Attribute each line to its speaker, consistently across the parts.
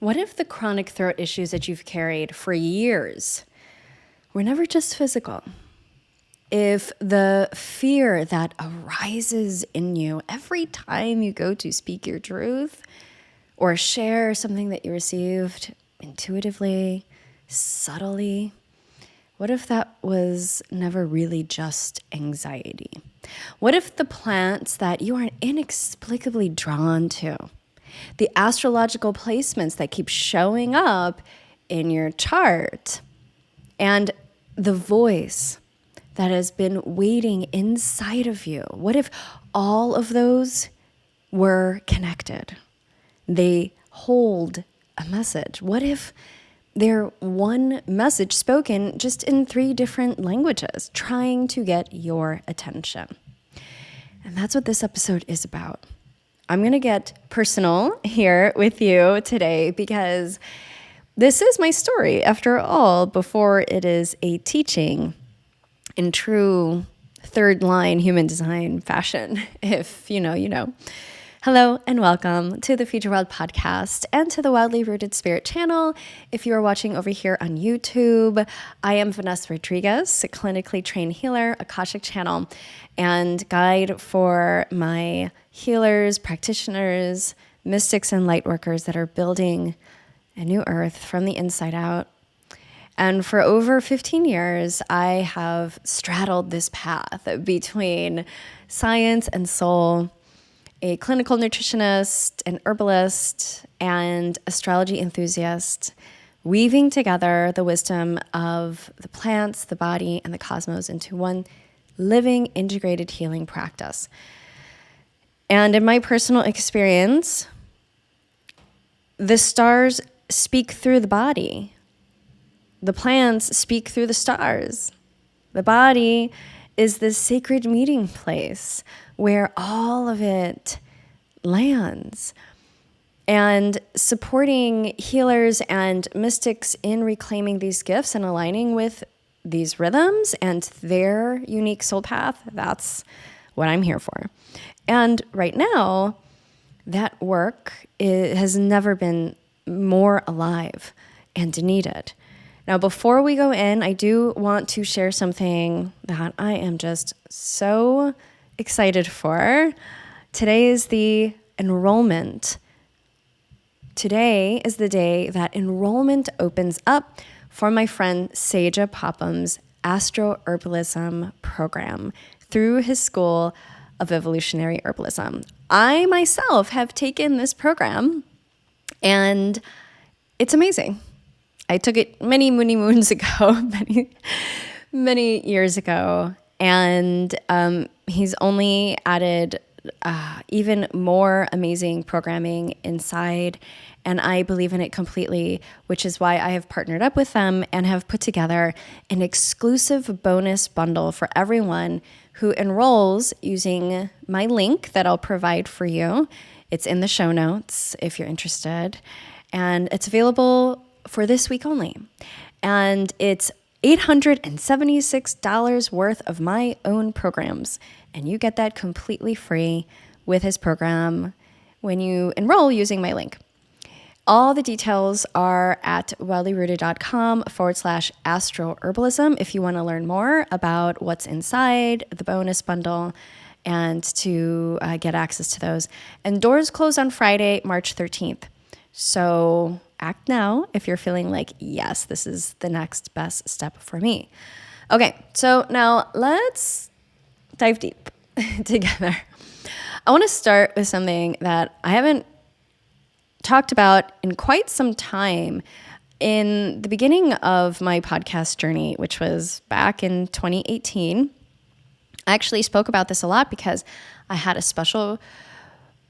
Speaker 1: What if the chronic throat issues that you've carried for years were never just physical? If the fear that arises in you every time you go to speak your truth or share something that you received intuitively, subtly, what if that was never really just anxiety? What if the plants that you are inexplicably drawn to, the astrological placements that keep showing up in your chart, and the voice that has been waiting inside of you, what if all of those were connected? They hold a message. What if they're one message spoken just in 3 different languages, trying to get your attention? And that's what this episode is about. I'm going to get personal here with you today because this is my story, after all, before it is a teaching in true third line human design fashion. If you know, you know. Hello and welcome to the Future Wild podcast and to the Wildly Rooted Spirit channel. If you are watching over here on YouTube, I am Vanessa Rodriguez, a clinically trained healer, Akashic channel, and guide for my healers, practitioners, mystics, and light workers that are building a new earth from the inside out. And for over 15 years, I have straddled this path between science and soul, a clinical nutritionist, an herbalist, and astrology enthusiast, weaving together the wisdom of the plants, the body, and the cosmos into one living, integrated healing practice. And in my personal experience, the stars speak through the body. The plants speak through the stars. The body is this sacred meeting place where all of it lands. And supporting healers and mystics in reclaiming these gifts and aligning with these rhythms and their unique soul path, that's what I'm here for. And right now, that work has never been more alive and needed. Now, before we go in, I do want to share something that I am just so excited for. Today is the enrollment. Today is the day that enrollment opens up for my friend Seja Popham's Herbalism program through his School of Evolutionary Herbalism. I myself have taken this program and it's amazing. I took it many moons ago, many years ago, and he's only added even more amazing programming inside, and I believe in it completely, which is why I have partnered up with them and have put together an exclusive bonus bundle for everyone who enrolls using my link that I'll provide for you. It's in the show notes if you're interested, and it's available for this week only. And it's $876 worth of my own programs. And you get that completely free with his program when you enroll using my link. All the details are at wildlyrooted.com/astroherbalism if you want to learn more about what's inside the bonus bundle and to get access to those. And doors close on Friday, March 13th. So act now if you're feeling like, yes, this is the next best step for me. Okay, so now let's dive deep together. I want to start with something that I haven't talked about in quite some time. In the beginning of my podcast journey, which was back in 2018, I actually spoke about this a lot because I had a special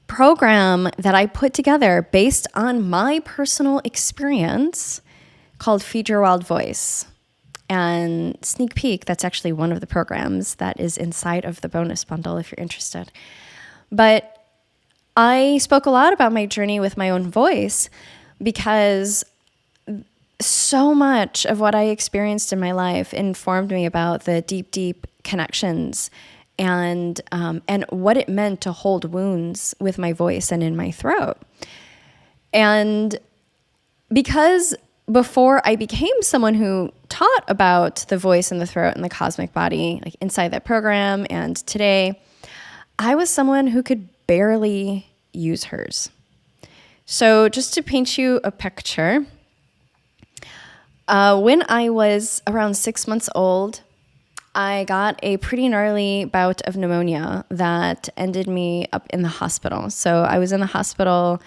Speaker 1: program that I put together based on my personal experience called Feed Your Wild Voice. And sneak peek, that's actually one of the programs that is inside of the bonus bundle if you're interested. But I spoke a lot about my journey with my own voice because so much of what I experienced in my life informed me about the deep connections and what it meant to hold wounds with my voice and in my throat. And because before I became someone who taught about the voice and the throat and the cosmic body, like inside that program, and today, I was someone who could barely use hers. So just to paint you a picture, when I was around 6 months old, I got a pretty gnarly bout of pneumonia that ended me up in the hospital. So I was in the hospital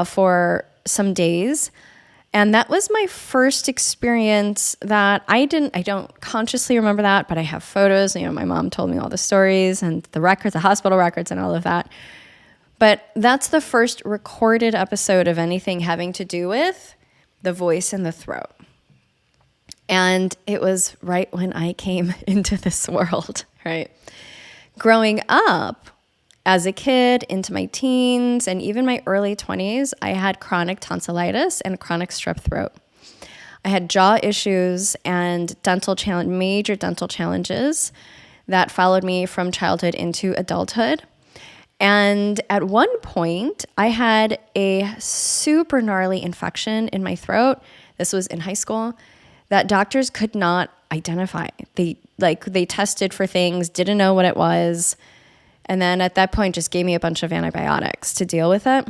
Speaker 1: for some days. And that was my first experience that I don't consciously remember that, but I have photos. My mom told me all the stories and the records, the hospital records and all of that. But that's the first recorded episode of anything having to do with the voice and the throat. And it was right when I came into this world, right? Growing up as a kid, into my teens, and even my early 20s, I had chronic tonsillitis and chronic strep throat. I had jaw issues and major dental challenges that followed me from childhood into adulthood. And at one point, I had a super gnarly infection in my throat. This was in high school that doctors could not identify. They tested for things, didn't know what it was. And then at that point, just gave me a bunch of antibiotics to deal with it.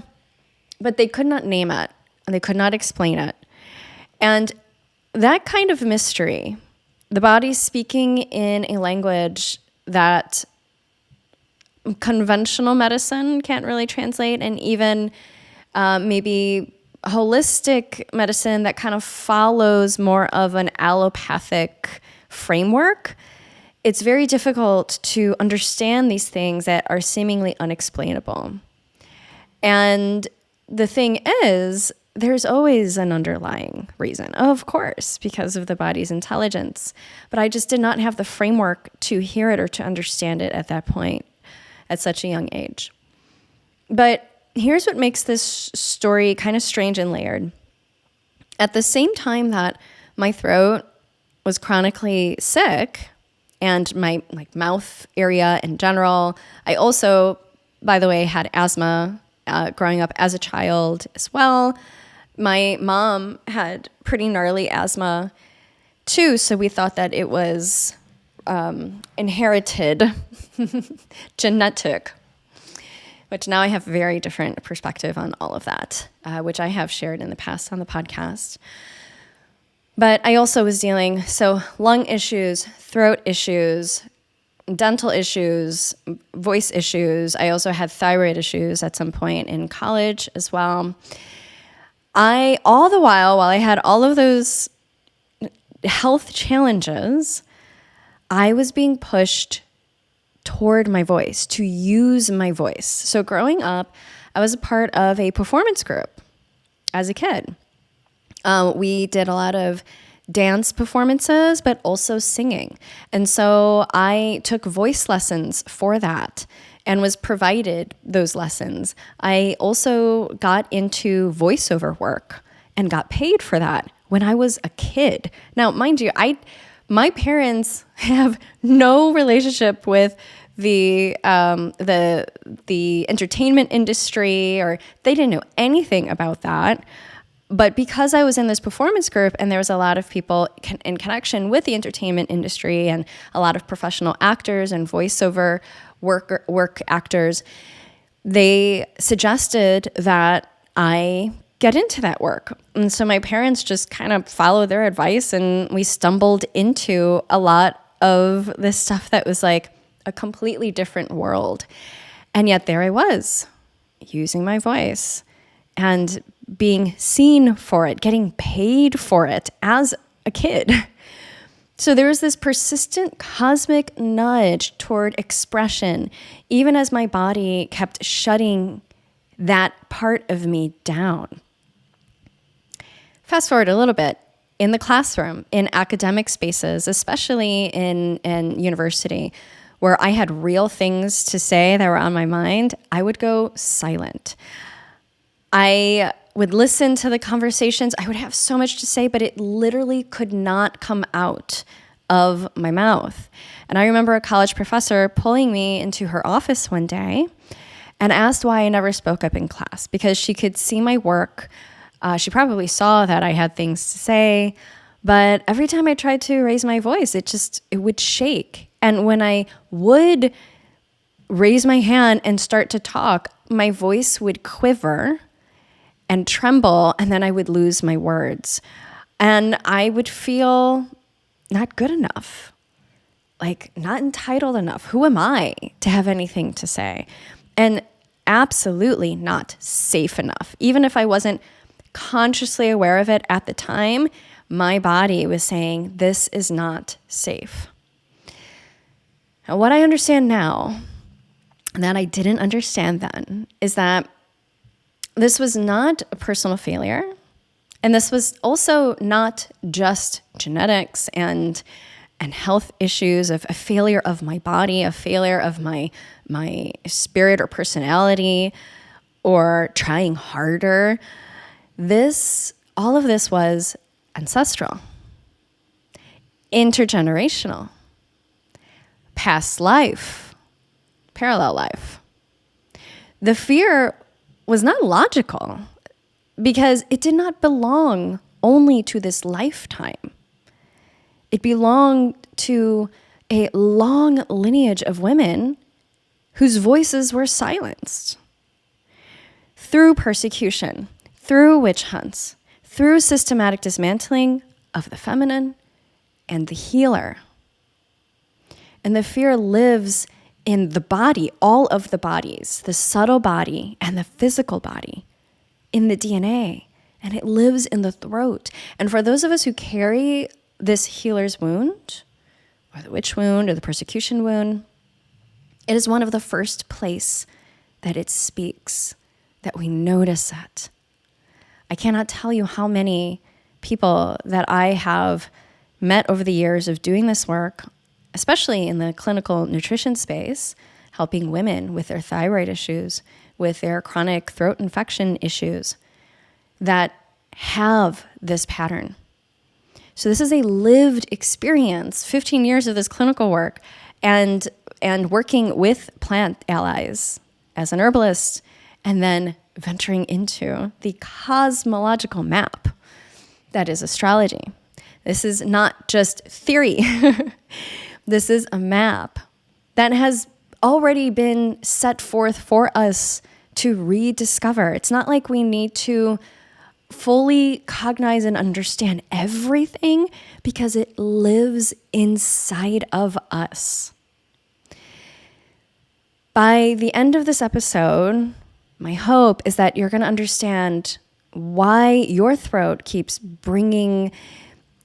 Speaker 1: But they could not name it, and they could not explain it. And that kind of mystery, the body speaking in a language that conventional medicine can't really translate, and even maybe holistic medicine that kind of follows more of an allopathic framework, it's very difficult to understand these things that are seemingly unexplainable. And the thing is, there's always an underlying reason, of course, because of the body's intelligence. But I just did not have the framework to hear it or to understand it at that point, at such a young age. But here's what makes this story kind of strange and layered. At the same time that my throat was chronically sick, and my mouth area in general, I also, by the way, had asthma growing up as a child as well. My mom had pretty gnarly asthma too, so we thought that it was inherited, genetic, which now I have a very different perspective on all of that, which I have shared in the past on the podcast. But I also was dealing, lung issues, throat issues, dental issues, voice issues. I also had thyroid issues at some point in college as well. All the while I had all of those health challenges, I was being pushed toward my voice, to use my voice. So growing up, I was a part of a performance group as a kid. We did a lot of dance performances, but also singing. And so I took voice lessons for that and was provided those lessons. I also got into voiceover work and got paid for that when I was a kid. Now, mind you, my parents have no relationship with the entertainment industry, or they didn't know anything about that. But because I was in this performance group and there was a lot of people in connection with the entertainment industry and a lot of professional actors and voiceover work actors, they suggested that I get into that work. And so my parents just kind of followed their advice, and we stumbled into a lot of this stuff that was like a completely different world. And yet there I was, using my voice and being seen for it, getting paid for it as a kid. So there was this persistent cosmic nudge toward expression, even as my body kept shutting that part of me down. Fast forward a little bit. In the classroom, in academic spaces, especially in university, where I had real things to say that were on my mind, I would go silent. I would listen to the conversations. I would have so much to say, but it literally could not come out of my mouth. And I remember a college professor pulling me into her office one day and asked why I never spoke up in class, because she could see my work. She probably saw that I had things to say, but every time I tried to raise my voice, it would shake. And when I would raise my hand and start to talk, my voice would quiver and tremble, and then I would lose my words. And I would feel not good enough, like not entitled enough. Who am I to have anything to say? And absolutely not safe enough. Even if I wasn't consciously aware of it at the time, my body was saying, this is not safe. Now, what I understand now, that I didn't understand then, is that this was not a personal failure. And this was also not just genetics and health issues, of a failure of my body, a failure of my spirit or personality, or trying harder. All of this was ancestral, intergenerational, past life, parallel life. The fear was not logical because it did not belong only to this lifetime. It belonged to a long lineage of women whose voices were silenced through persecution, through witch hunts, through systematic dismantling of the feminine and the healer. And the fear lives in the body, all of the bodies, the subtle body and the physical body, in the DNA, and it lives in the throat. And for those of us who carry this healer's wound, or the witch wound, or the persecution wound, it is one of the first place that it speaks, that we notice it. I cannot tell you how many people that I have met over the years of doing this work, especially in the clinical nutrition space, helping women with their thyroid issues, with their chronic throat infection issues, that have this pattern. So this is a lived experience, 15 years of this clinical work, and working with plant allies as an herbalist, and then venturing into the cosmological map that is astrology. This is not just theory. This is a map that has already been set forth for us to rediscover. It's not like we need to fully cognize and understand everything, because it lives inside of us. By the end of this episode, my hope is that you're going to understand why your throat keeps bringing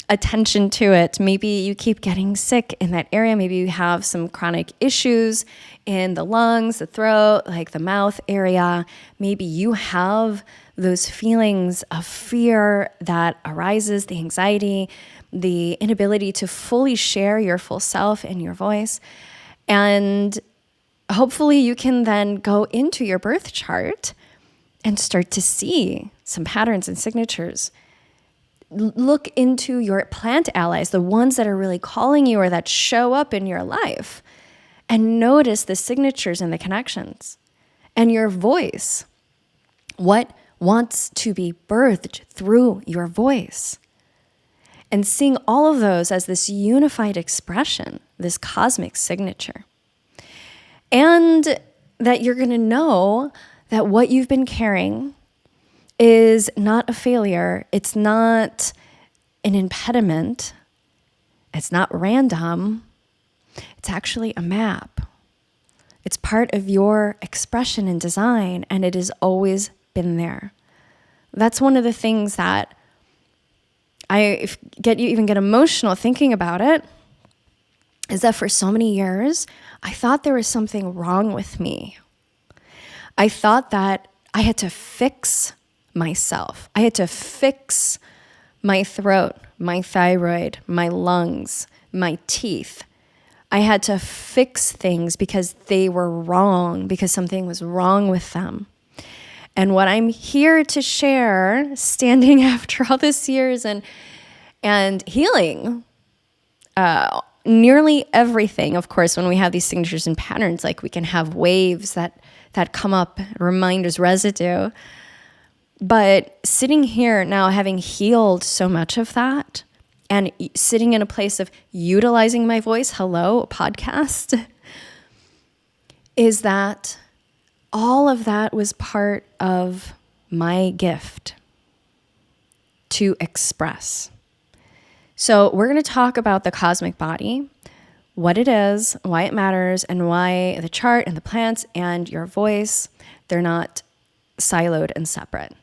Speaker 1: attention to it. Maybe you keep getting sick in that area. Maybe you have some chronic issues in the lungs, the throat, like the mouth area. Maybe you have those feelings of fear that arises, the anxiety, the inability to fully share your full self and your voice. And hopefully you can then go into your birth chart and start to see some patterns and signatures. Look into your plant allies, the ones that are really calling you or that show up in your life, and notice the signatures and the connections. And your voice, what wants to be birthed through your voice. And seeing all of those as this unified expression, this cosmic signature. And that you're going to know that what you've been carrying is not a failure. It's not an impediment. It's not random. It's actually a map. It's part of your expression and design, and it has always been there. That's one of the things that I get emotional thinking about it, is that for so many years, I thought there was something wrong with me. I thought that I had to fix myself. I had to fix my throat, my thyroid, my lungs, my teeth. I had to fix things because they were wrong, because something was wrong with them. And what I'm here to share, standing after all these years and healing nearly everything. Of course, when we have these signatures and patterns, like we can have waves that come up, reminders, residue. But sitting here now, having healed so much of that, and sitting in a place of utilizing my voice, hello, a podcast, is that all of that was part of my gift to express. So we're going to talk about the cosmic body, what it is, why it matters, and why the chart and the plants and your voice, they're not siloed and separate.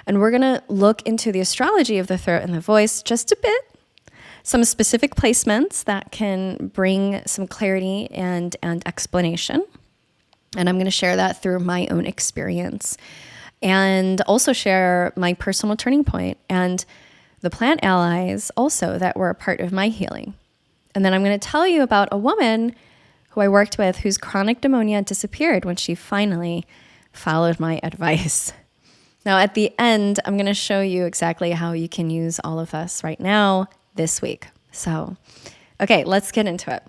Speaker 1: And we're going to look into the astrology of the throat and the voice just a bit, some specific placements that can bring some clarity and explanation. And I'm going to share that through my own experience and also share my personal turning point and the plant allies also that were a part of my healing. And then I'm going to tell you about a woman who I worked with whose chronic pneumonia disappeared when she finally followed my advice. Now, at the end, I'm going to show you exactly how you can use all of this right now this week. So, okay, let's get into it.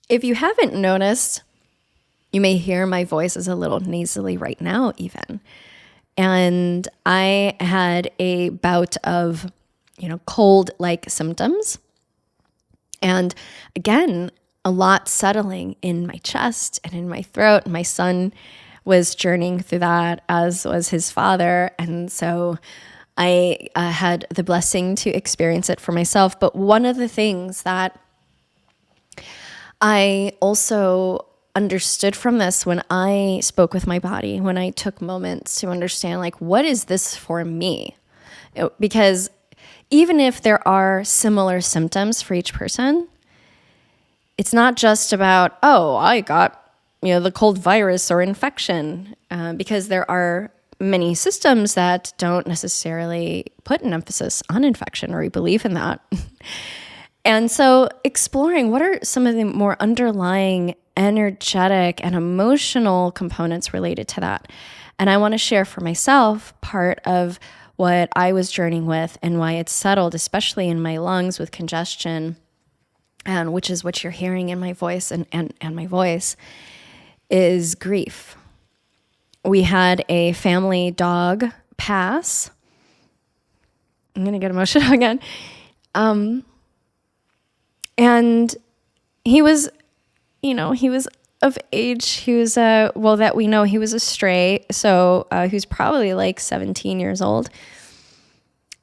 Speaker 1: If you haven't noticed, you may hear my voice is a little nasally right now even. And I had a bout of, cold-like symptoms. And again, a lot settling in my chest and in my throat. My son was journeying through that, as was his father. And so I had the blessing to experience it for myself. But one of the things that I also understood from this when I spoke with my body, when I took moments to understand, what is this for me? Because even if there are similar symptoms for each person, it's not just about, I got, the cold virus or infection, because there are many systems that don't necessarily put an emphasis on infection or a belief in that. And so exploring what are some of the more underlying energetic and emotional components related to that. And I want to share for myself part of what I was journeying with and why it's settled, especially in my lungs with congestion, and which is what you're hearing in my voice and my voice, is grief. We had a family dog pass. I'm going to get emotional again. And he was, he was of age. He was, that we know he was a stray. So he was probably 17 years old.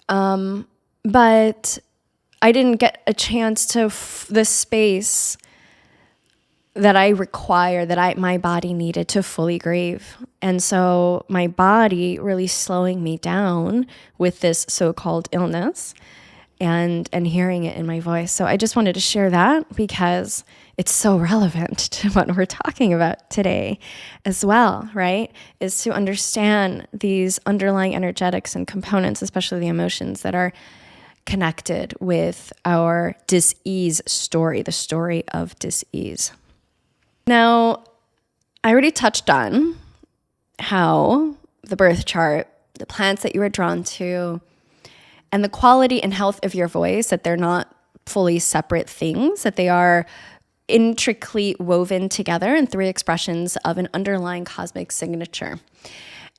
Speaker 1: But I didn't get a chance to the space that I require, that my body needed to fully grieve. And so my body really slowing me down with this so-called illness and hearing it in my voice. So I just wanted to share that because it's so relevant to what we're talking about today as well, right? Is to understand these underlying energetics and components, especially the emotions that are connected with our dis-ease story, the story of dis-ease. Now, I already touched on how the birth chart, the plants that you were drawn to, and the quality and health of your voice, that they're not fully separate things, that they are intricately woven together in three expressions of an underlying cosmic signature.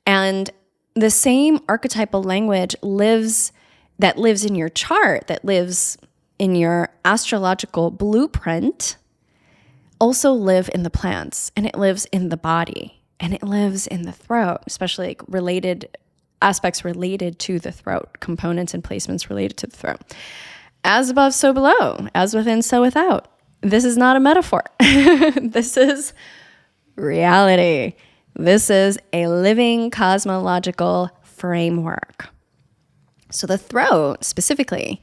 Speaker 1: And the same archetypal language lives in your chart, that lives in your astrological blueprint, also live in the plants, and it lives in the body, and it lives in the throat, especially related aspects related to the throat, components and placements related to the throat. As above, so below, as within, so without. This is not a metaphor. This is reality. This is a living cosmological framework. So the throat specifically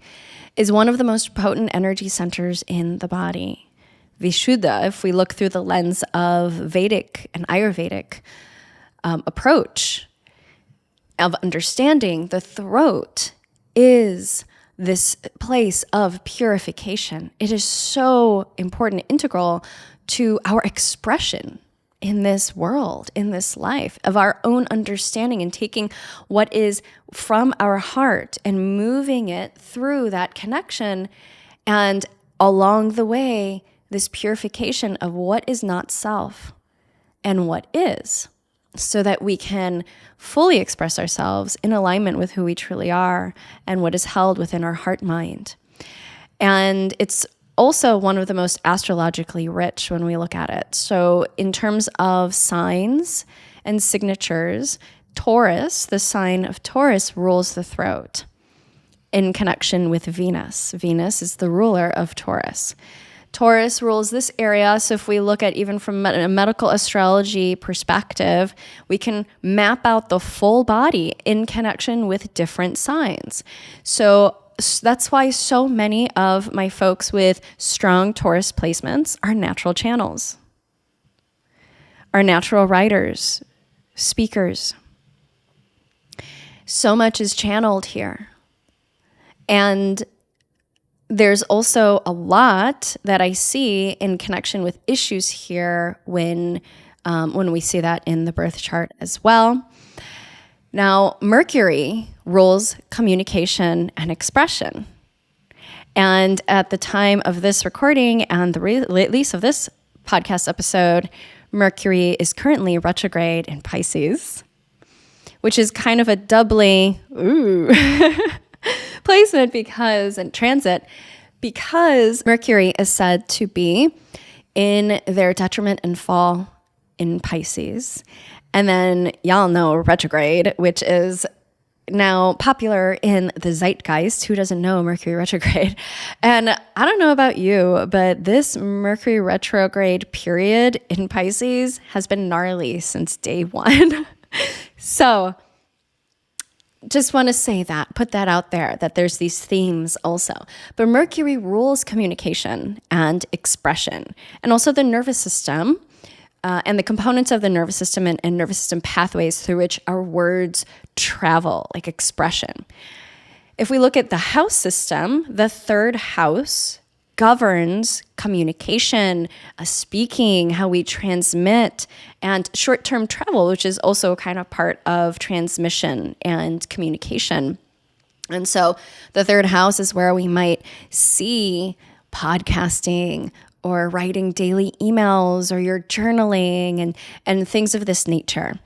Speaker 1: is one of the most potent energy centers in the body. Vishuddha, if we look through the lens of Vedic and Ayurvedic approach of understanding, the throat is this place of purification. It is so important, integral to our expression in this world, in this life, of our own understanding and taking what is from our heart and moving it through that connection. And along the way, this purification of what is not self and what is. so that we can fully express ourselves in alignment with who we truly are and what is held within our heart mind. And it's also one of the most astrologically rich when we look at it. So in terms of signs and signatures, Taurus, the sign of Taurus, rules the throat in connection with Venus. Venus is the ruler of Taurus. Taurus rules this area. So if we look at even from a medical astrology perspective, we can map out the full body in connection with different signs. So that's why so many of my folks with strong Taurus placements are natural channels, are natural writers, speakers. So much is channeled here. And there's also a lot that I see in connection with issues here when we see that in the birth chart as well. Now, Mercury rules communication and expression. And at the time of this recording and the release of this podcast episode, Mercury is currently retrograde in Pisces, which is kind of a doubly placement because Mercury is said to be in their detriment and fall in Pisces. And then y'all know retrograde, which is now popular in the zeitgeist. Who doesn't know Mercury retrograde? And I don't know about you, but this Mercury retrograde period in Pisces has been gnarly since day one. So just want to say that, put that out there, that there's these themes also. But Mercury rules communication and expression, and also the nervous system, and the components of the nervous system and nervous system pathways through which our words travel, like expression. If we look at the house system, the third house governs communication, speaking, how we transmit, and short-term travel, which is also kind of part of transmission and communication. And so the third house is where we might see podcasting or writing daily emails or your journaling and things of this nature.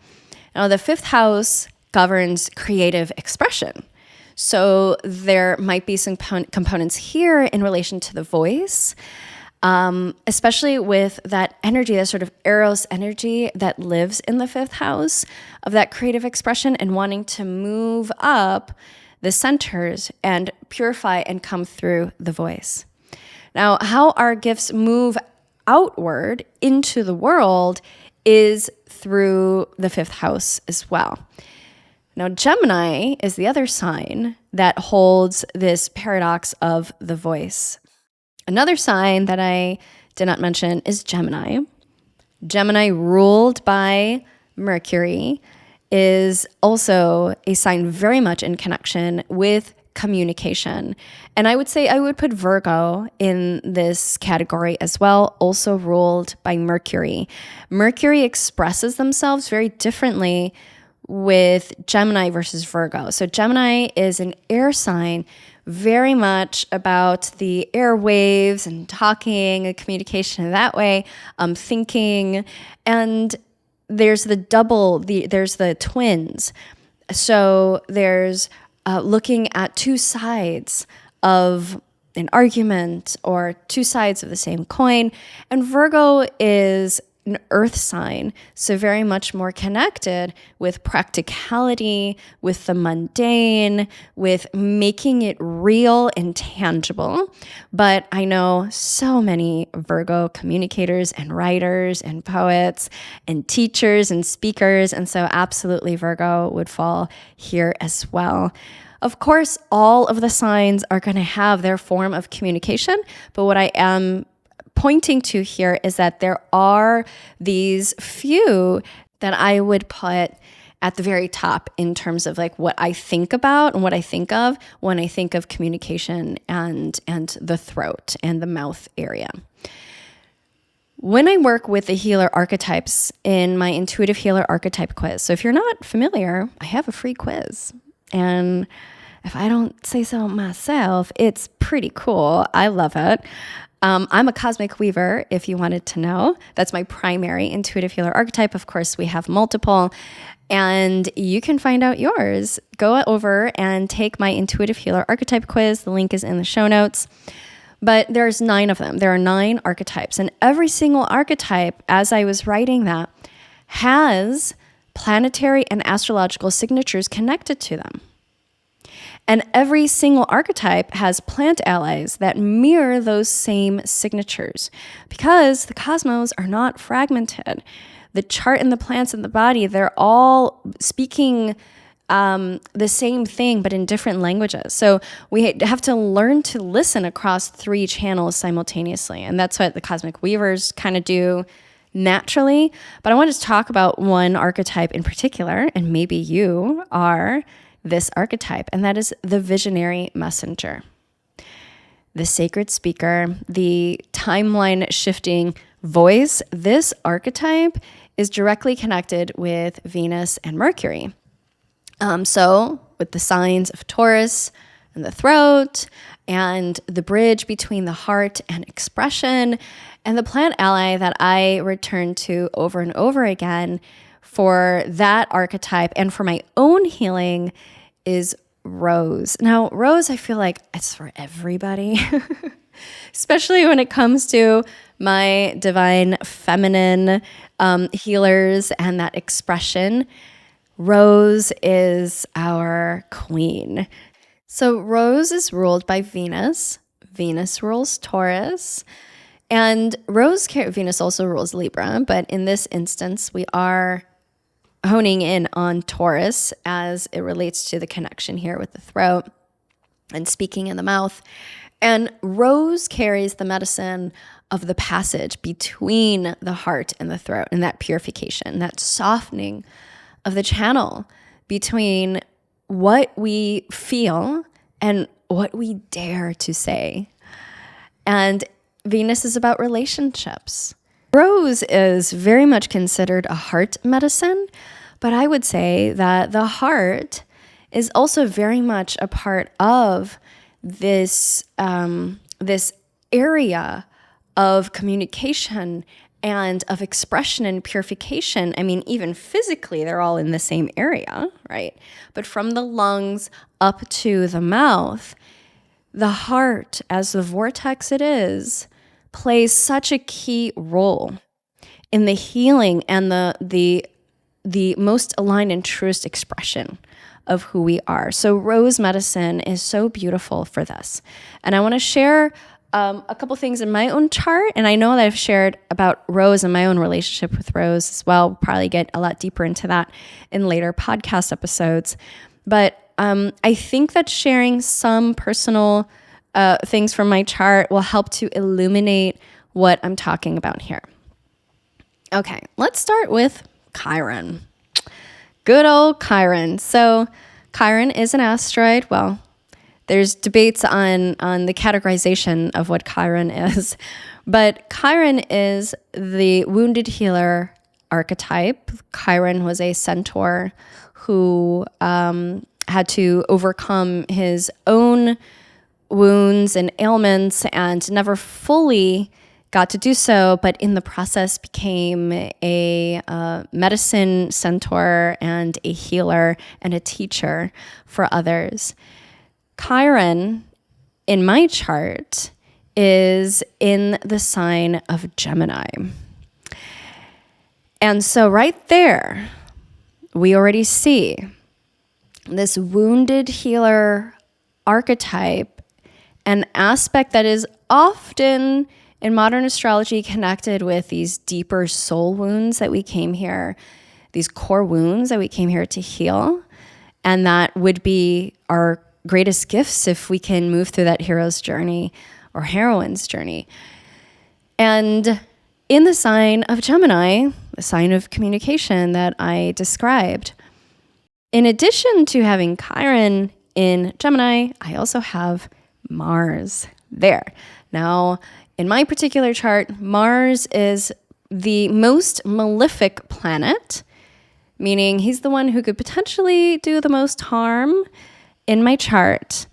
Speaker 1: Now, the fifth house governs creative expression. So there might be some components here in relation to the voice, especially with that energy, that sort of Eros energy that lives in the fifth house of that creative expression and wanting to move up the centers and purify and come through the voice. Now, how our gifts move outward into the world is through the fifth house as well. Now, Gemini is the other sign that holds this paradox of the voice. Another sign that I did not mention is Gemini. Gemini, ruled by Mercury, is also a sign very much in connection with communication. And I would say I would put Virgo in this category as well, also ruled by Mercury. Mercury expresses themselves very differently with Gemini versus Virgo. So Gemini is an air sign, very much about the airwaves and talking and communication that way, thinking. And there's there's the twins. So there's looking at two sides of an argument or two sides of the same coin. And Virgo is an earth sign, so very much more connected with practicality, with the mundane, with making it real and tangible. But I know so many Virgo communicators and writers and poets and teachers and speakers, and so absolutely Virgo would fall here as well. Of course, all of the signs are going to have their form of communication, but what I am pointing to here is that there are these few that I would put at the very top in terms of like what I think about and what I think of when I think of communication and the throat and the mouth area. When I work with the healer archetypes in my intuitive healer archetype quiz, so if you're not familiar, I have a free quiz. And if I don't say so myself, it's pretty cool. I love it. I'm a cosmic weaver, if you wanted to know. That's my primary intuitive healer archetype. Of course, we have multiple, and you can find out yours. Go over and take my intuitive healer archetype quiz. The link is in the show notes. But there's 9 of them. There are 9 archetypes, and every single archetype, as I was writing that, has planetary and astrological signatures connected to them. And every single archetype has plant allies that mirror those same signatures, because the cosmos are not fragmented. The chart and the plants in the body, they're all speaking the same thing, but in different languages. So we have to learn to listen across 3 channels simultaneously. And that's what the cosmic weavers kind of do naturally. But I want to talk about one archetype in particular, and maybe you are this archetype, and that is the visionary messenger, the sacred speaker, the timeline shifting voice. This archetype is directly connected with Venus and Mercury. So with the signs of Taurus and the throat and the bridge between the heart and expression, and the plant ally that I return to over and over again for that archetype and for my own healing is rose. Now, rose, I feel like it's for everybody, especially when it comes to my divine feminine healers and that expression. Rose is our queen. So Rose is ruled by Venus. Venus rules Taurus. And Venus also rules Libra, but in this instance, we are honing in on Taurus as it relates to the connection here with the throat and speaking in the mouth. And Rose carries the medicine of the passage between the heart and the throat, and that purification, that softening of the channel between what we feel and what we dare to say. And Venus is about relationships. Rose is very much considered a heart medicine, but I would say that the heart is also very much a part of this area of communication and of expression and purification. I mean, even physically, they're all in the same area, right? But from the lungs up to the mouth, the heart, as the vortex it is, plays such a key role in the healing and the most aligned and truest expression of who we are. So rose medicine is so beautiful for this. And I want to share a couple things in my own chart. And I know that I've shared about rose and my own relationship with rose as well. We'll probably get a lot deeper into that in later podcast episodes. But I think that sharing some personal things from my chart will help to illuminate what I'm talking about here. Okay, let's start with Chiron. Good old Chiron. So Chiron is an asteroid. Well, there's debates on the categorization of what Chiron is, but Chiron is the wounded healer archetype. Chiron was a centaur who had to overcome his own wounds and ailments and never fully got to do so, but in the process became a medicine centaur and a healer and a teacher for others. Chiron, in my chart, is in the sign of Gemini. And so right there, we already see this wounded healer archetype, an aspect that is often in modern astrology connected with these deeper soul wounds that we came here, these core wounds that we came here to heal. And that would be our greatest gifts if we can move through that hero's journey or heroine's journey. And in the sign of Gemini, the sign of communication that I described, in addition to having Chiron in Gemini, I also have Mars there. Now, in my particular chart, Mars is the most malefic planet, meaning he's the one who could potentially do the most harm in my chart,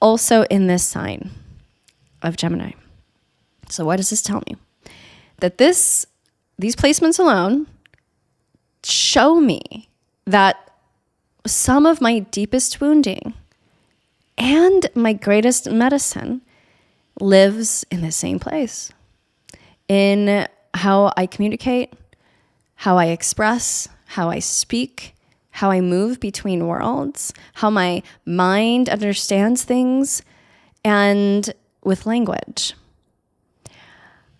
Speaker 1: also in this sign of Gemini. So what does this tell me? That these placements alone show me that some of my deepest wounding and my greatest medicine lives in the same place, in how I communicate, how I express, how I speak, how I move between worlds, how my mind understands things, and with language.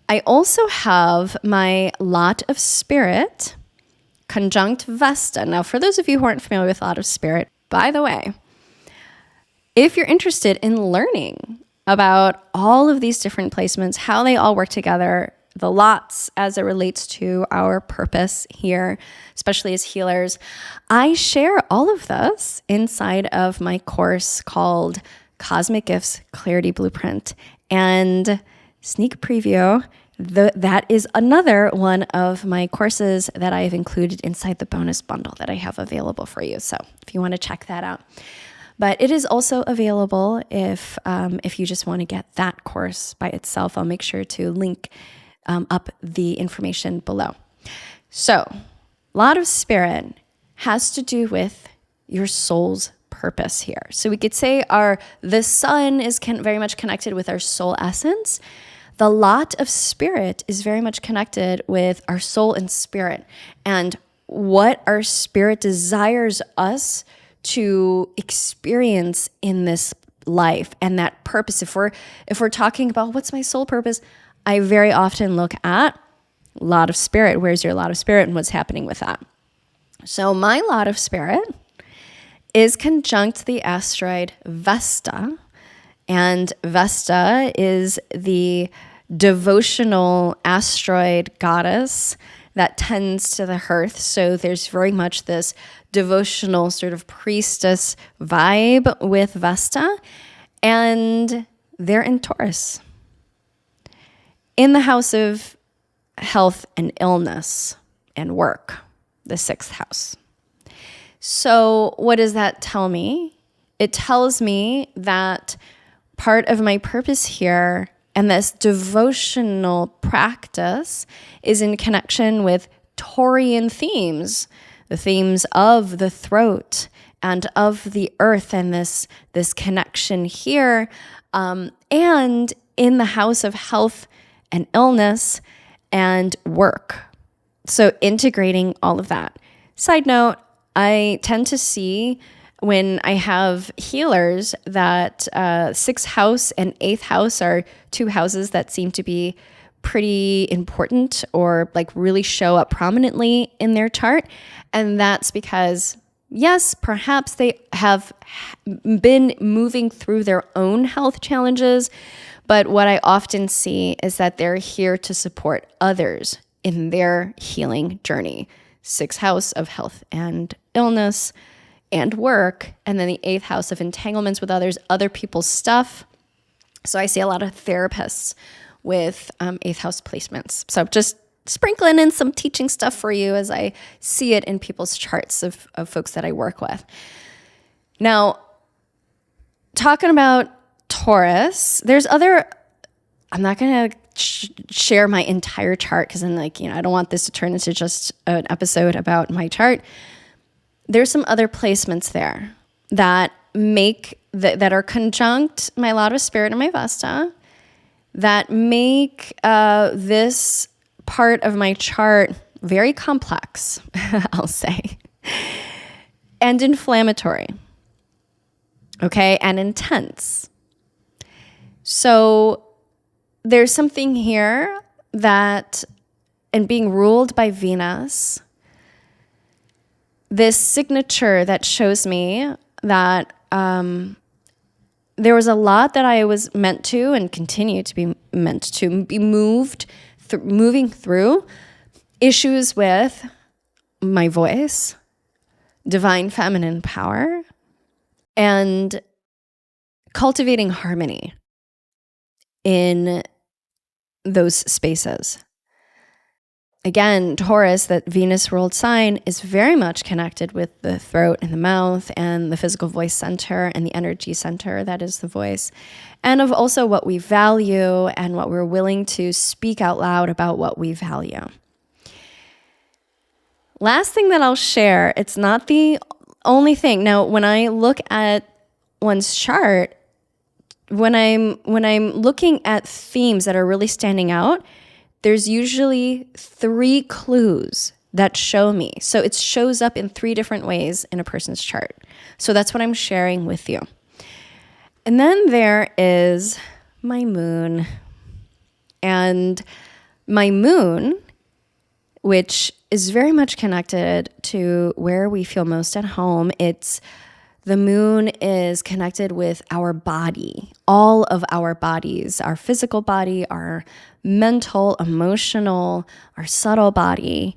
Speaker 1: I also have my lot of spirit conjunct Vesta. Now, for those of you who aren't familiar with lot of spirit, by the way, if you're interested in learning about all of these different placements, how they all work together, the lots as it relates to our purpose here, especially as healers, I share all of this inside of my course called Cosmic Gifts Clarity Blueprint. And sneak preview, that is another one of my courses that I have included inside the bonus bundle that I have available for you. So if you want to check that out. But it is also available if you just want to get that course by itself. I'll make sure to link up the information below. So, lot of spirit has to do with your soul's purpose here. So we could say the sun is very much connected with our soul essence. The lot of spirit is very much connected with our soul and spirit, and what our spirit desires us to experience in this life and that purpose. If we're talking about what's my soul purpose, I very often look at lot of spirit. Where's your lot of spirit and what's happening with that? So my lot of spirit is conjunct the asteroid Vesta, and Vesta is the devotional asteroid goddess that tends to the hearth. So there's very much this devotional sort of priestess vibe with Vesta, and they're in Taurus, in the house of health and illness and work, the 6th house. So what does that tell me? It tells me that part of my purpose here and this devotional practice is in connection with Taurian themes, the themes of the throat and of the earth, and this connection here, and in the house of health and illness and work. So integrating all of that. Side note, I tend to see when I have healers that 6th house and 8th house are 2 houses that seem to be pretty important or like really show up prominently in their chart. And that's because, yes, perhaps they have been moving through their own health challenges, but what I often see is that they're here to support others in their healing journey. 6th house of health and illness and work, and then the 8th house of entanglements with others, other people's stuff. So I see a lot of therapists with 8th house placements. So just sprinkling in some teaching stuff for you as I see it in people's charts of folks that I work with. Now, talking about Taurus, there's other, I'm not going to share my entire chart because then I don't want this to turn into just an episode about my chart. There's some other placements there that that are conjunct my lot of spirit and my Vesta that make this part of my chart very complex, I'll say, and inflammatory, okay, and intense. So there's something here that, and being ruled by Venus, this signature that shows me that there was a lot that I was meant to and continue to be meant to be moving through issues with my voice, divine feminine power, and cultivating harmony in those spaces. again, Taurus, that Venus ruled sign, is very much connected with the throat and the mouth and the physical voice center and the energy center, that is the voice, and of also what we value and what we're willing to speak out loud about what we value. Last thing that I'll share, it's not the only thing. Now, when I look at one's chart, when I'm looking at themes that are really standing out, there's usually 3 clues that show me. So it shows up in 3 different ways in a person's chart. So that's what I'm sharing with you. And then there is my moon. And my moon, which is very much connected to where we feel most at home. The moon is connected with our body, all of our bodies, our physical body, our mental, emotional, our subtle body,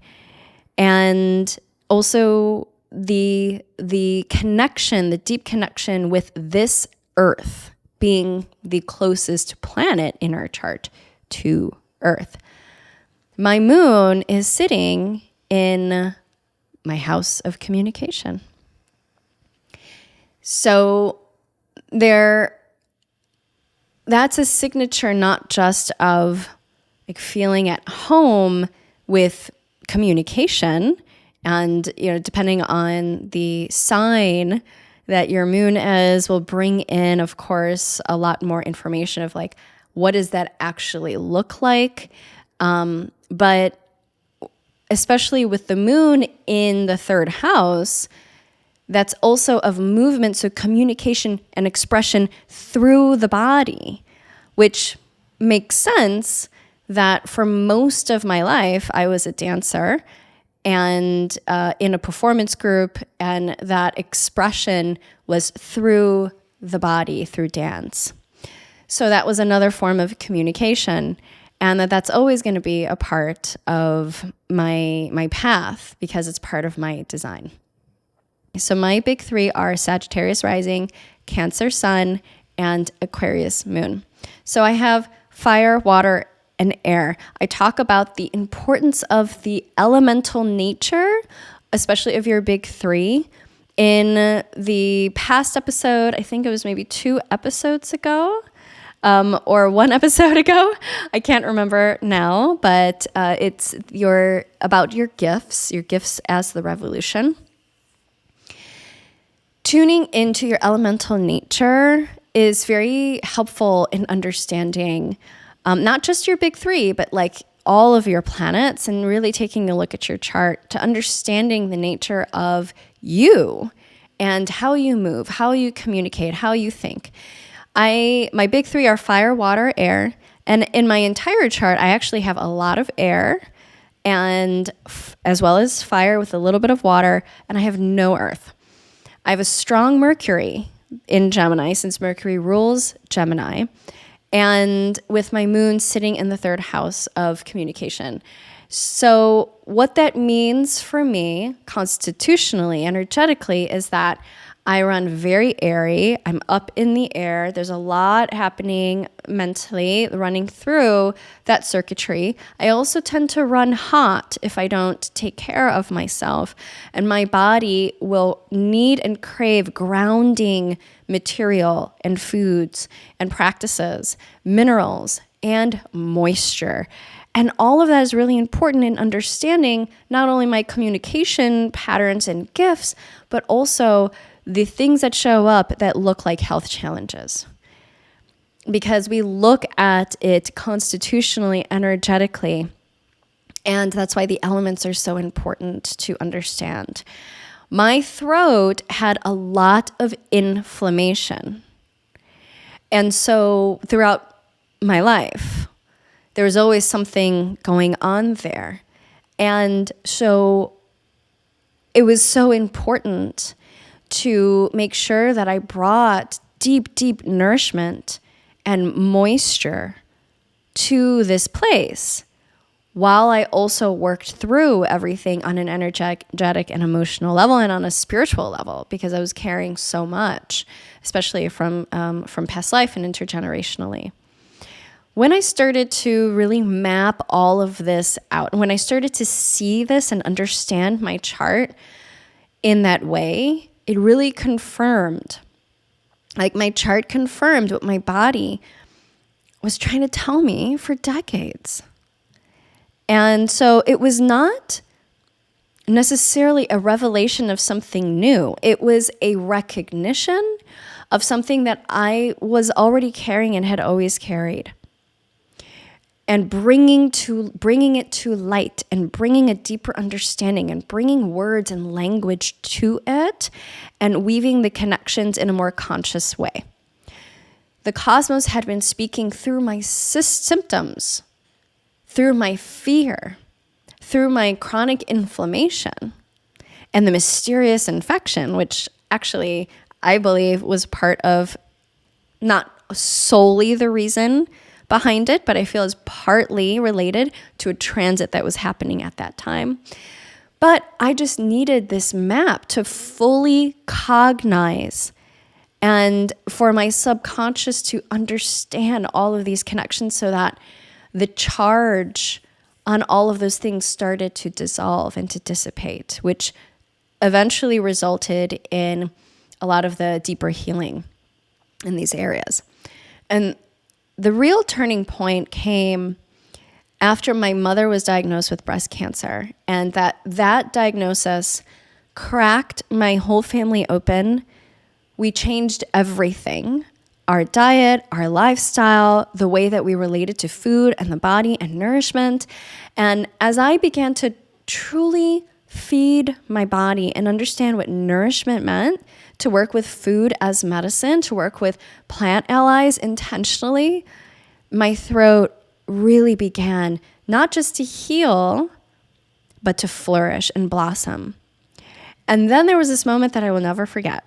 Speaker 1: and also the connection, the deep connection with this Earth, being the closest planet in our chart to Earth. My moon is sitting in my house of communication. So that's a signature not just of like feeling at home with communication, and depending on the sign that your moon is, will bring in, of course, a lot more information of like, what does that actually look like? But especially with the moon in the 3rd house, that's also of movement, so communication and expression through the body, which makes sense that for most of my life, I was a dancer and in a performance group, and that expression was through the body, through dance. So that was another form of communication, and that's always going to be a part of my path because it's part of my design. So my big 3 are Sagittarius rising, Cancer sun, and Aquarius moon. So I have fire, water, and air. I talk about the importance of the elemental nature, especially of your big 3. In the past episode, I think it was maybe 2 episodes ago, or 1 episode ago. I can't remember now, but it's about your gifts as the revolution. Tuning into your elemental nature is very helpful in understanding not just your big 3, but like all of your planets, and really taking a look at your chart to understanding the nature of you and how you move, how you communicate, how you think. My big 3 are fire, water, air. And in my entire chart, I actually have a lot of air and as well as fire with a little bit of water, and I have no earth. I have a strong Mercury in Gemini, since Mercury rules Gemini, and with my moon sitting in the 3rd house of communication. So what that means for me constitutionally, energetically, is that I run very airy. I'm up in the air. There's a lot happening mentally, running through that circuitry. I also tend to run hot if I don't take care of myself. And my body will need and crave grounding material and foods and practices, minerals, and moisture. And all of that is really important in understanding not only my communication patterns and gifts, but also the things that show up that look like health challenges. Because we look at it constitutionally, energetically, and that's why the elements are so important to understand. My throat had a lot of inflammation. And so throughout my life, there was always something going on there. And so it was so important to make sure that I brought deep, deep nourishment and moisture to this place while I also worked through everything on an energetic and emotional level and on a spiritual level, because I was carrying so much, especially from past life and intergenerationally. when I started to really map all of this out, when I started to see this and understand my chart in that way, it really confirmed, like my chart confirmed what my body was trying to tell me for decades. And so it was not necessarily a revelation of something new. It was a recognition of something that I was already carrying and had always carried. And bringing it to light and bringing a deeper understanding and bringing words and language to it and weaving the connections in a more conscious way. The cosmos had been speaking through my symptoms, through my fear, through my chronic inflammation, and the mysterious infection, which actually I believe was part of, not solely the reason behind it, but I feel is partly related to a transit that was happening at that time. But I just needed this map to fully cognize and for my subconscious to understand all of these connections so that the charge on all of those things started to dissolve and to dissipate, which eventually resulted in a lot of the deeper healing in these areas. And the real turning point came after my mother was diagnosed with breast cancer, and that diagnosis cracked my whole family open. We changed everything, our diet, our lifestyle, the way that we related to food and the body and nourishment. And as I began to truly feed my body and understand what nourishment meant, to work with food as medicine, to work with plant allies intentionally, my throat really began not just to heal, but to flourish and blossom. And then there was this moment that I will never forget.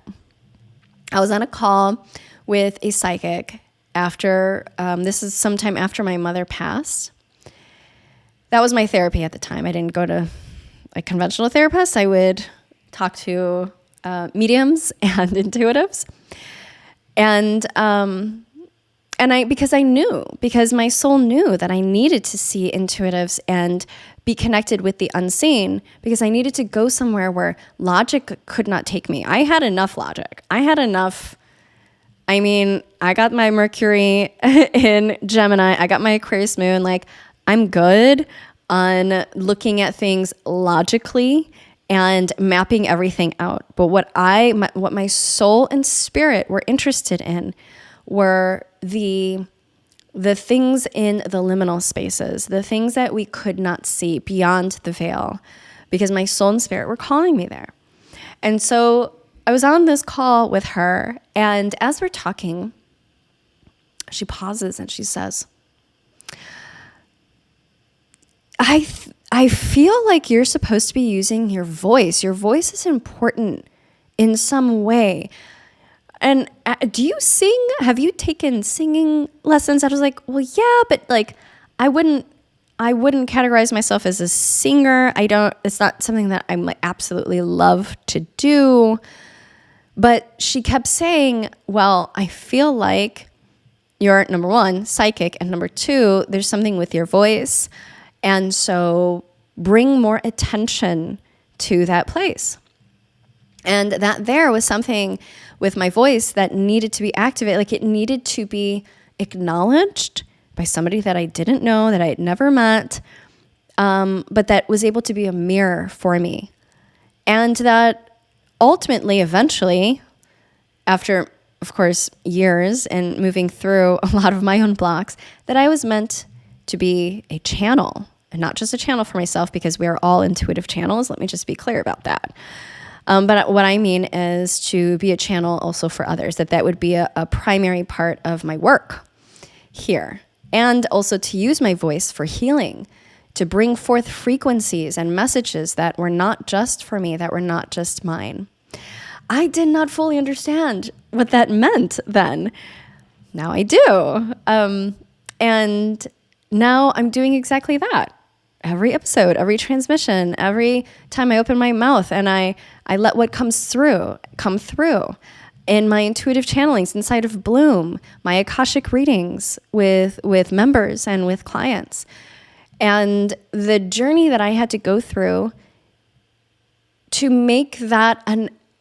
Speaker 1: I was on a call with a psychic after, this is sometime after my mother passed. That was my therapy at the time. I didn't go to a conventional therapist. I would talk to mediums and intuitives. And because my soul knew that I needed to see intuitives and be connected with the unseen, because I needed to go somewhere where logic could not take me. I had enough logic. I got my Mercury in Gemini. I got my Aquarius moon. Like, I'm good on looking at things logically and mapping everything out. But what my soul and spirit were interested in were the things in the liminal spaces, the things that we could not see beyond the veil, because my soul and spirit were calling me there. And so I was on this call with her, and as we're talking, she pauses and she says, I feel like you're supposed to be using your voice. Your voice is important in some way. And do you sing? Have you taken singing lessons? I was like, well, yeah, but like, I wouldn't categorize myself as a singer. It's not something that I'm like absolutely love to do. But she kept saying, well, I feel like you're, number one, psychic, and number two, there's something with your voice. And so bring more attention to that place. And that there was something with my voice that needed to be activated. Like, it needed to be acknowledged by somebody that I didn't know, that I had never met, but that was able to be a mirror for me. And that ultimately, eventually, after, of course, years and moving through a lot of my own blocks, that I was meant to be a channel, and not just a channel for myself, because we are all intuitive channels. Let me just be clear about that. But what I mean is to be a channel also for others, that would be a primary part of my work here. And also to use my voice for healing, to bring forth frequencies and messages that were not just for me, that were not just mine. I did not fully understand what that meant then. Now I do. And now I'm doing exactly that. Every episode, every transmission, every time I open my mouth and I let what comes through come through. in my intuitive channelings inside of Bloom, my Akashic readings with members and with clients. And the journey that I had to go through to make that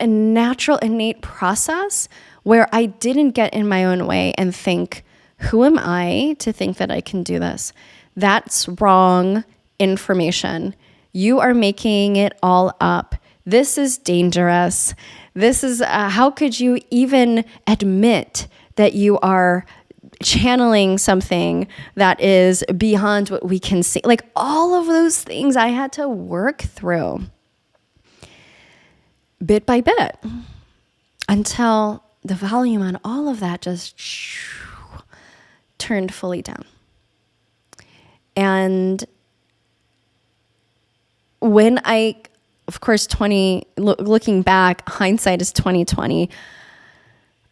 Speaker 1: a natural, innate process where I didn't get in my own way and think, who am I to think that I can do this? That's wrong information. You are making it all up. This is dangerous. This is, how could you even admit that you are channeling something that is beyond what we can see? Like all of those things I had to work through bit by bit until the volume on all of that just turned fully down. And when of course, looking back, hindsight is 2020.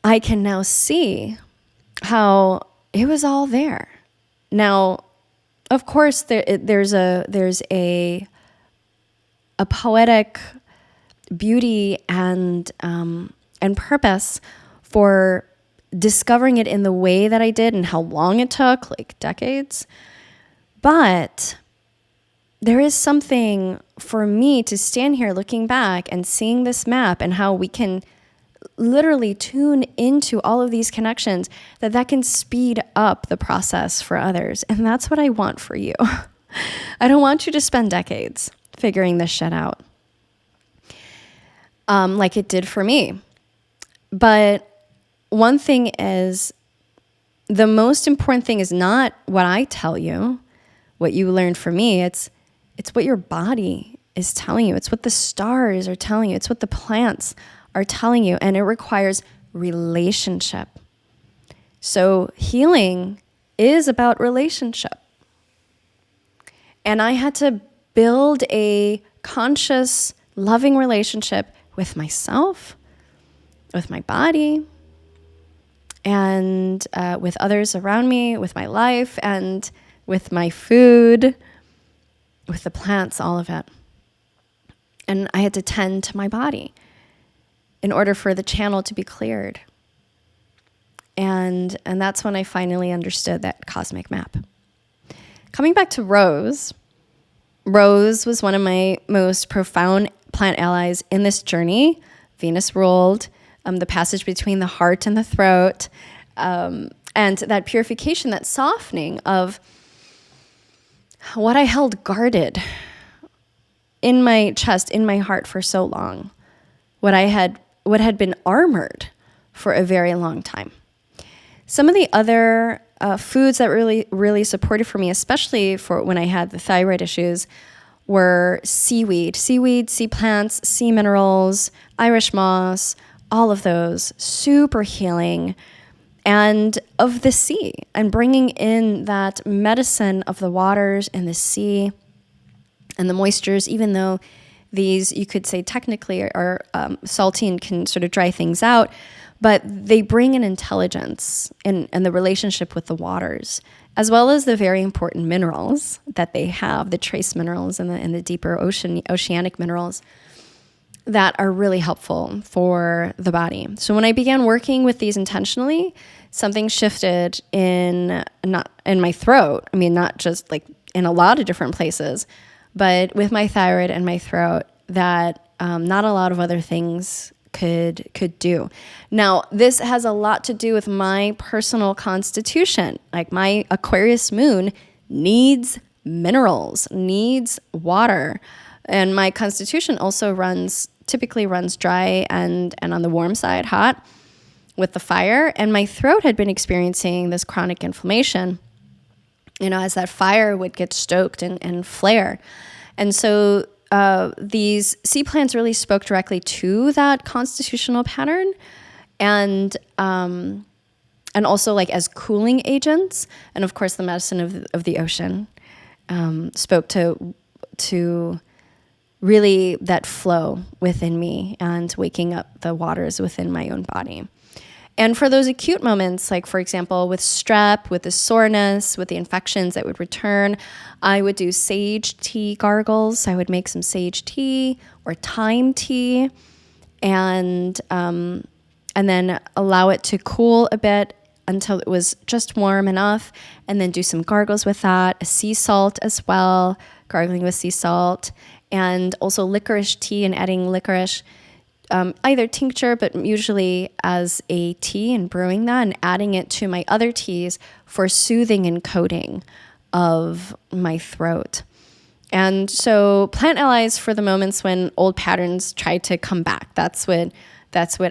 Speaker 1: I can now see how it was all there. Now, of course, there's a poetic beauty and purpose for discovering it in the way that I did and how long it took, like decades. But there is something for me to stand here looking back and seeing this map and how we can literally tune into all of these connections that can speed up the process for others. And that's what I want for you. I don't want you to spend decades figuring this shit out like it did for me. But one thing is, the most important thing is not what I tell you, what you learned from me. It's what your body is telling you. It's what the stars are telling you. It's what the plants are telling you. And it requires relationship. So healing is about relationship. And I had to build a conscious, loving relationship with myself, with my body, and with others around me, with my life, and with my food, with the plants, all of it. And I had to tend to my body in order for the channel to be cleared. And that's when I finally understood that cosmic map. Coming back to Rose was one of my most profound plant allies in this journey. Venus ruled, the passage between the heart and the throat, and that purification, that softening of what I held guarded in my chest, in my heart for so long, what had been armored for a very long time. Some of the other foods that really, really supported for me, especially for when I had the thyroid issues, were seaweed, sea plants, sea minerals, Irish moss, all of those, super healing, and of the sea, and bringing in that medicine of the waters and the sea and the moistures, even though these, you could say technically are salty and can sort of dry things out, but they bring an intelligence and the relationship with the waters, as well as the very important minerals that they have, the trace minerals and the deeper oceanic minerals that are really helpful for the body. So when I began working with these intentionally, something shifted in my throat. I mean, not just like in a lot of different places, but with my thyroid and my throat that not a lot of other things could do. Now, this has a lot to do with my personal constitution. Like my Aquarius moon needs minerals, needs water. And my constitution also typically runs dry and on the warm side, hot with the fire. And my throat had been experiencing this chronic inflammation, as that fire would get stoked and flare. And so these sea plants really spoke directly to that constitutional pattern, and also like as cooling agents. And of course, the medicine of the ocean spoke to really that flow within me and waking up the waters within my own body. And for those acute moments, like for example, with strep, with the soreness, with the infections that would return, I would do sage tea gargles. I would make some sage tea or thyme tea. And and then allow it to cool a bit until it was just warm enough, and then do some gargles with that, sea salt as well, gargling with sea salt, and also licorice tea and adding licorice, either tincture, but usually as a tea, and brewing that and adding it to my other teas for soothing and coating of my throat. And so plant allies for the moments when old patterns try to come back. That's what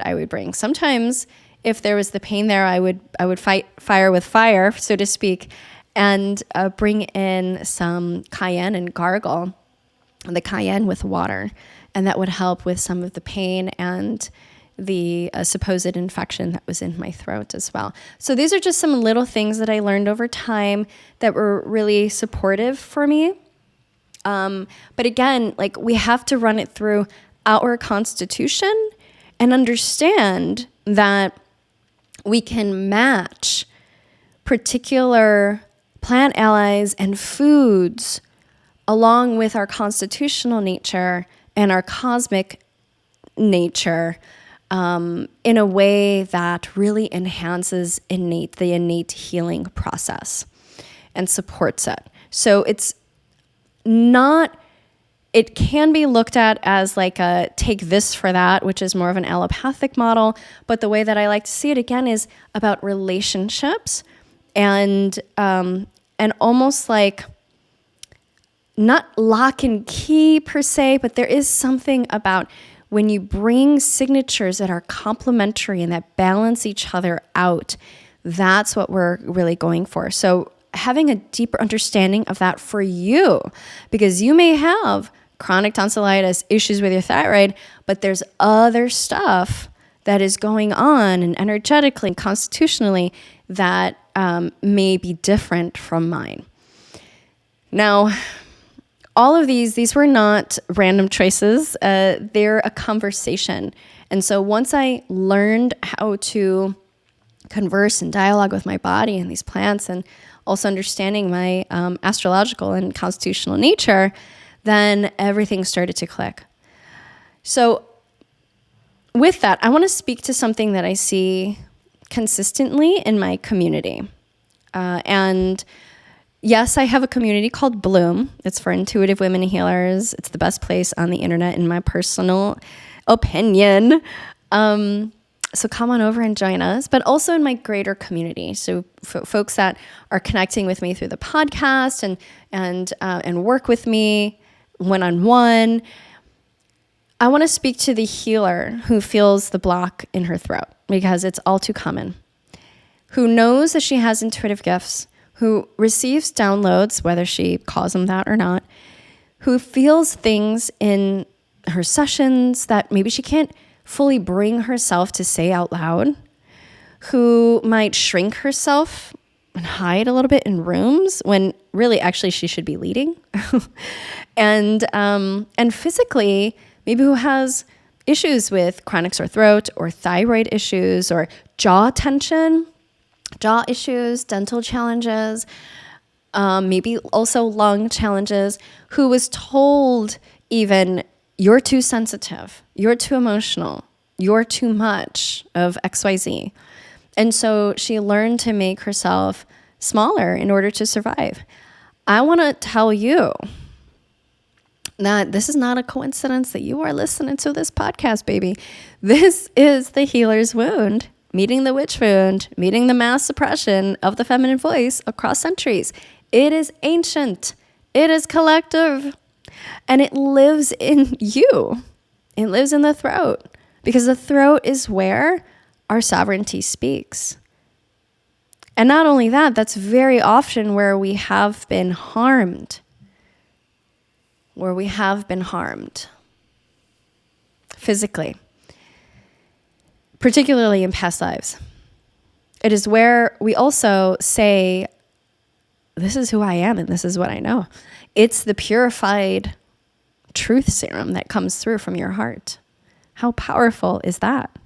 Speaker 1: I would bring. Sometimes if there was the pain there, I would fight fire with fire, so to speak, and bring in some cayenne and gargle the cayenne with water. And that would help with some of the pain and the supposed infection that was in my throat as well. So these are just some little things that I learned over time that were really supportive for me. But again, like, we have to run it through our constitution and understand that we can match particular plant allies and foods along with our constitutional nature and our cosmic nature in a way that really enhances the innate healing process and supports it. So it can be looked at as like a take this for that, which is more of an allopathic model. But the way that I like to see it again is about relationships and almost like not lock and key per se, but there is something about when you bring signatures that are complementary and that balance each other out, that's what we're really going for. So having a deeper understanding of that for you, because you may have chronic tonsillitis, issues with your thyroid, but there's other stuff that is going on and energetically, constitutionally, that may be different from mine. Now, all of these were not random choices. They're a conversation. And so once I learned how to converse and dialogue with my body and these plants, and also understanding my astrological and constitutional nature, then everything started to click. So with that, I want to speak to something that I see consistently in my community. And yes, I have a community called Bloom. It's for intuitive women healers. It's the best place on the internet, in my personal opinion. So come on over and join us, but also in my greater community. So folks that are connecting with me through the podcast and work with me one-on-one. I want to speak to the healer who feels the block in her throat, because it's all too common, who knows that she has intuitive gifts, who receives downloads, whether she calls them that or not, who feels things in her sessions that maybe she can't fully bring herself to say out loud, who might shrink herself and hide a little bit in rooms when really actually she should be leading, and physically maybe who has issues with chronic sore throat or thyroid issues or jaw tension, jaw issues, dental challenges, maybe also lung challenges, who was told even, you're too sensitive, you're too emotional, you're too much of XYZ. And so she learned to make herself smaller in order to survive. I want to tell you that this is not a coincidence that you are listening to this podcast, baby. This is the healer's wound, meeting the witch wound, meeting the mass suppression of the feminine voice across centuries. It is ancient. It is collective. And it lives in you. It lives in the throat, because the throat is where our sovereignty speaks. And not only that, that's very often where we have been harmed. Physically, particularly in past lives. It is where we also say, this is who I am and this is what I know. It's the purified truth serum that comes through from your heart. How powerful is that?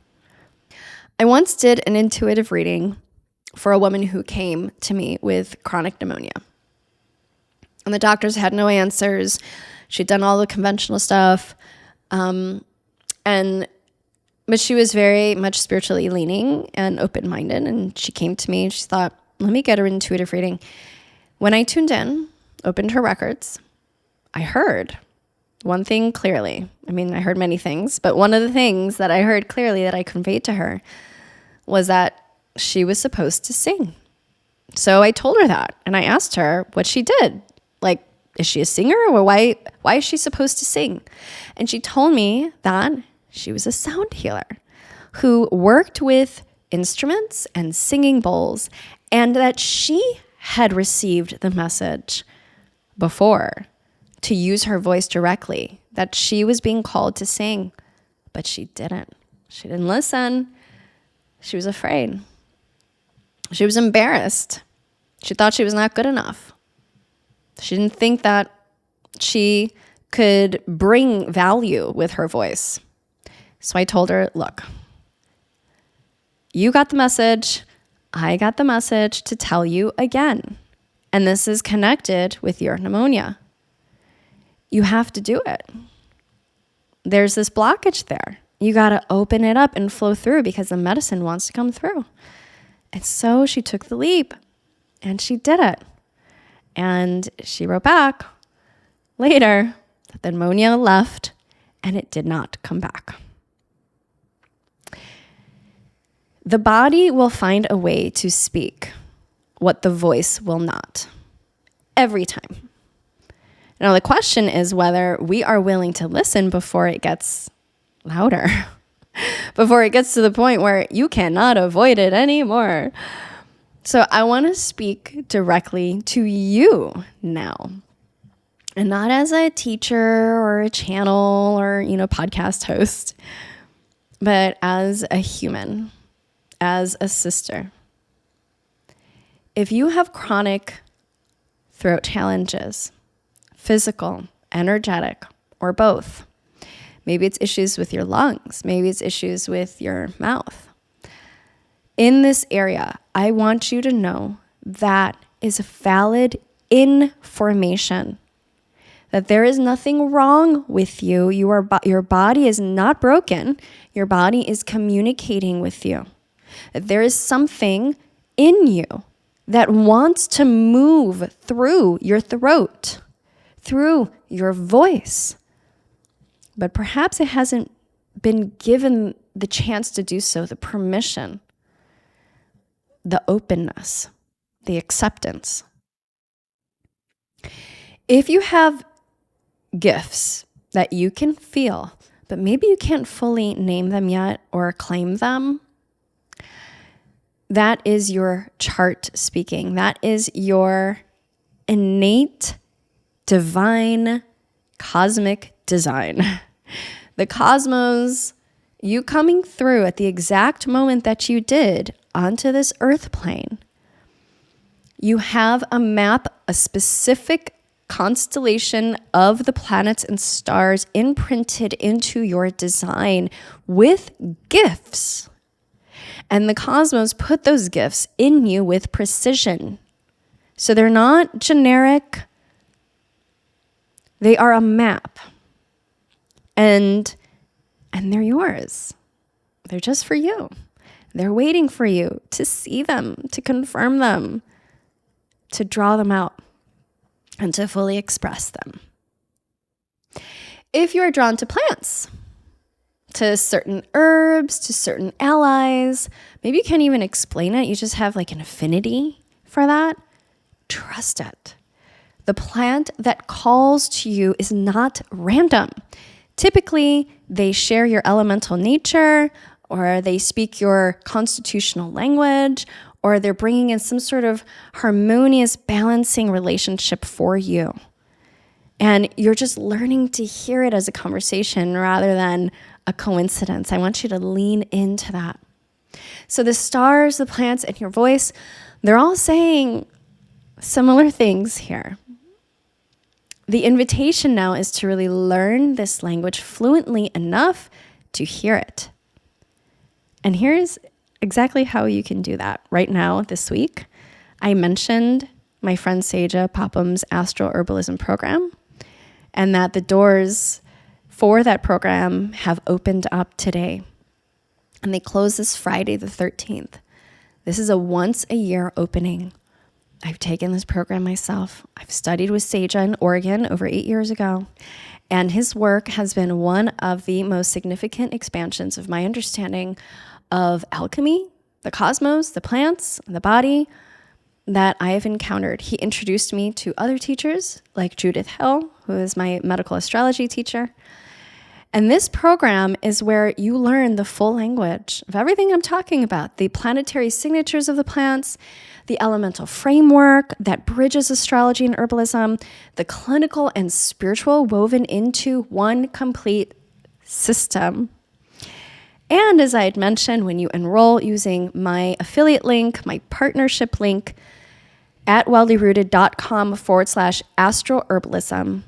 Speaker 1: I once did an intuitive reading for a woman who came to me with chronic pneumonia. And the doctors had no answers. She'd done all the conventional stuff. And But she was very much spiritually leaning and open-minded. And she came to me and she thought, let me get her intuitive reading. When I tuned in, opened her records, I heard one thing clearly. I mean, I heard many things, but one of the things that I heard clearly that I conveyed to her was that she was supposed to sing. So I told her that, and I asked her what she did. Like, is she a singer, or why is she supposed to sing? And she told me that she was a sound healer who worked with instruments and singing bowls, and that she had received the message before to use her voice directly, that she was being called to sing, but she didn't. She didn't listen. She was afraid. She was embarrassed. She thought she was not good enough. She didn't think that she could bring value with her voice. So I told her, look, you got the message. I got the message to tell you again. And this is connected with your pneumonia. You have to do it. There's this blockage there. You got to open it up and flow through because the medicine wants to come through. And so she took the leap and she did it. And she wrote back later that the pneumonia left and it did not come back. The body will find a way to speak what the voice will not, every time. Now, the question is whether we are willing to listen before it gets louder, before it gets to the point where you cannot avoid it anymore. So I want to speak directly to you now, and not as a teacher or a channel or, podcast host, but as a human, as a sister. If you have chronic throat challenges, physical, energetic, or both, maybe it's issues with your lungs, maybe it's issues with your mouth. In this area, I want you to know that is valid information, that there is nothing wrong with you. Your body is not broken. Your body is communicating with you. That there is something in you that wants to move through your throat, through your voice. But perhaps it hasn't been given the chance to do so, the permission, the openness, the acceptance. If you have gifts that you can feel, but maybe you can't fully name them yet or claim them, that is your chart speaking. That is your innate, divine, cosmic design. The cosmos, you coming through at the exact moment that you did onto this earth plane. You have a map, a specific constellation of the planets and stars imprinted into your design with gifts. And the cosmos put those gifts in you with precision. So they're not generic. They are a map. And they're yours. They're just for you. They're waiting for you to see them, to confirm them, to draw them out, and to fully express them. If you're drawn to plants, to certain herbs, to certain allies, maybe you can't even explain it. You just have like an affinity for that. Trust it. The plant that calls to you is not random. Typically, they share your elemental nature, or they speak your constitutional language, or they're bringing in some sort of harmonious, balancing relationship for you. And you're just learning to hear it as a conversation rather than a coincidence. I want you to lean into that. So the stars, the plants, and your voice, they're all saying similar things here. The invitation now is to really learn this language fluently enough to hear it. And here's exactly how you can do that. Right now, this week, I mentioned my friend Seja Popham's Astro Herbalism program, and that the doors for that program have opened up today. and they close this Friday the 13th. This is a once a year opening. I've taken this program myself. I've studied with Seja in Oregon over 8 years ago, and his work has been one of the most significant expansions of my understanding of alchemy, the cosmos, the plants, the body that I have encountered. He introduced me to other teachers like Judith Hill, who is my medical astrology teacher. And this program is where you learn the full language of everything I'm talking about, the planetary signatures of the plants, the elemental framework that bridges astrology and herbalism, the clinical and spiritual woven into one complete system. And as I had mentioned, when you enroll using my affiliate link, my partnership link at wellbyrooted.com/astroherbalism,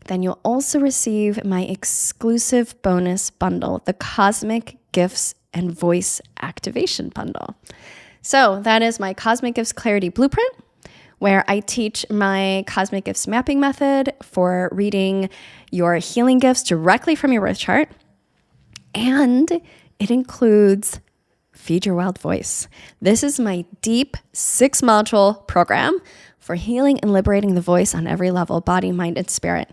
Speaker 1: then you'll also receive my exclusive bonus bundle, the Cosmic Gifts and Voice Activation Bundle. So that is my Cosmic Gifts Clarity Blueprint, where I teach my Cosmic Gifts mapping method for reading your healing gifts directly from your birth chart. And it includes Feed Your Wild Voice. This is my deep 6-module program for healing and liberating the voice on every level, body, mind, and spirit.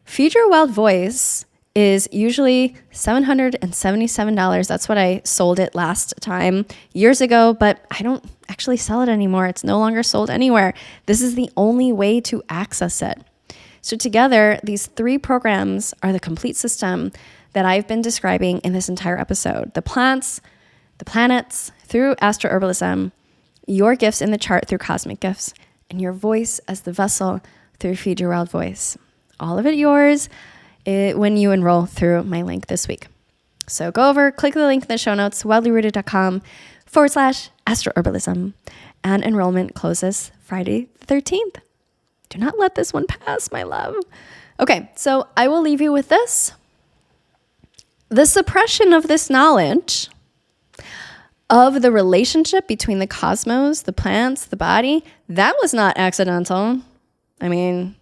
Speaker 1: Feed Your Wild Voice is usually $777. That's what I sold it last time years ago, but I don't actually sell it anymore. It's no longer sold anywhere. This is the only way to access it. So together, these 3 programs are the complete system that I've been describing in this entire episode. The plants, the planets through astroherbalism, your gifts in the chart through cosmic gifts, and your voice as the vessel through Feed Your Wild Voice. All of it yours when you enroll through my link this week. So go over, click the link in the show notes, wellbyrooted.com/astroherbalism, and enrollment closes Friday the 13th. Do not let this one pass, my love. Okay, so I will leave you with this. The suppression of this knowledge of the relationship between the cosmos, the plants, the body, that was not accidental. I mean,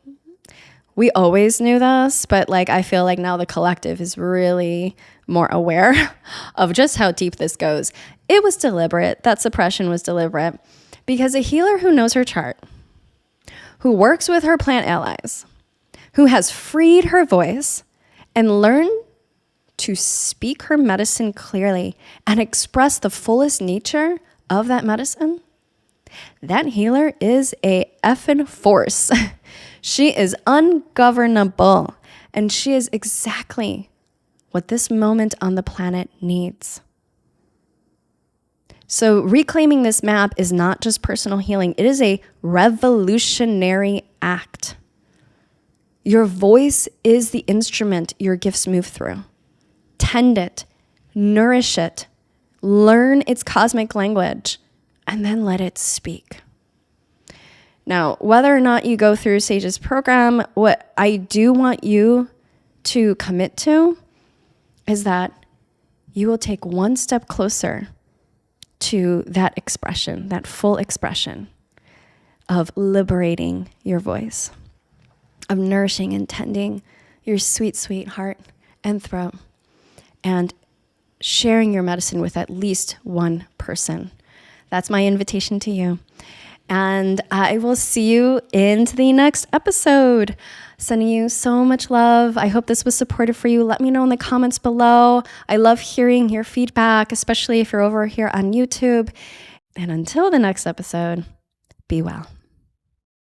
Speaker 1: we always knew this, but I feel like now the collective is really more aware of just how deep this goes. It was deliberate. That suppression was deliberate because a healer who knows her chart, who works with her plant allies, who has freed her voice and learned to speak her medicine clearly and express the fullest nature of that medicine, that healer is a effing force. She is ungovernable, and she is exactly what this moment on the planet needs. So reclaiming this map is not just personal healing. It is a revolutionary act. Your voice is the instrument your gifts move through. Tend it, nourish it, learn its cosmic language, and then let it speak. Now, whether or not you go through Sage's program, what I do want you to commit to is that you will take one step closer to that expression, that full expression of liberating your voice, of nourishing and tending your sweet, sweet heart and throat, and sharing your medicine with at least one person. That's my invitation to you. And I will see you in the next episode. Sending you so much love. I hope this was supportive for you. Let me know in the comments below. I love hearing your feedback, especially if you're over here on YouTube. And until the next episode, be well.